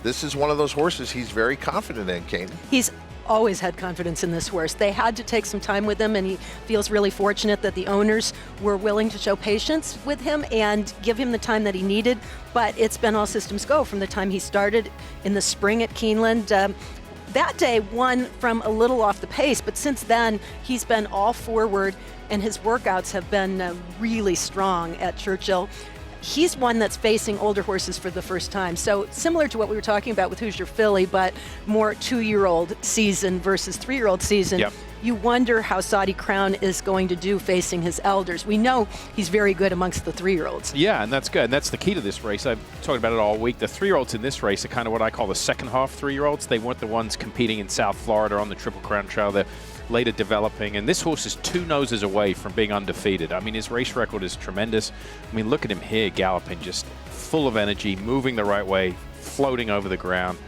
this is one of those horses he's very confident in, Kane. He's always had confidence in this horse. They had to take some time with him, and he feels really fortunate that the owners were willing to show patience with him and give him the time that he needed. But it's been all systems go from the time he started in the spring at Keeneland. That day won from a little off the pace, but since then he's been all forward, and his workouts have been really strong at Churchill. He's one that's facing older horses for the first time. So similar to what we were talking about with Who's Your Filly, but more 2-year-old season versus 3-year-old season. Yep. You wonder how Saudi Crown is going to do facing his elders. We know he's very good amongst the 3-year-olds. Yeah, and that's good. And that's the key to this race. I've talked about it all week. The 3-year-olds in this race are kind of what I call the second half 3-year-olds. They weren't the ones competing in South Florida on the Triple Crown Trail. They're later developing, and this horse is 2 noses away from being undefeated. I mean, his race record is tremendous. I mean, look at him here galloping, just full of energy, moving the right way, floating over the ground.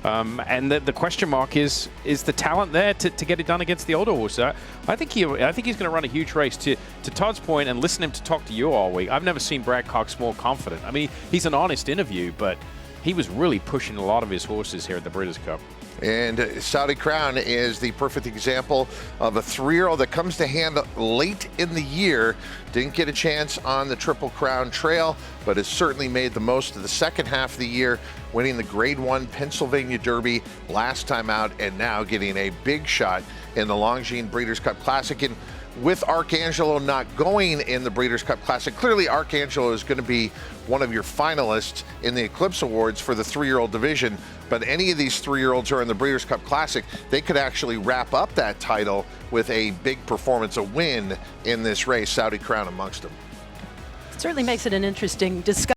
And the question mark is the talent there to get it done against the older horse? I think he's going to run a huge race. To Todd's point, and listen to him to talk to you all week, I've never seen Brad Cox more confident. I mean, he's an honest interview, but he was really pushing a lot of his horses here at the Breeders' Cup. And Saudi Crown is the perfect example of a 3-year-old that comes to hand late in the year. Didn't get a chance on the Triple Crown Trail, but has certainly made the most of the second half of the year, winning the Grade 1 Pennsylvania Derby last time out, and now getting a big shot in the Longines Breeders' Cup Classic. And with Arcangelo not going in the Breeders' Cup Classic, clearly Arcangelo is going to be one of your finalists in the Eclipse Awards for the 3-year-old division. But any of these 3-year-olds who are in the Breeders' Cup Classic, they could actually wrap up that title with a big performance, a win in this race, Saudi Crown amongst them. It certainly makes it an interesting discussion.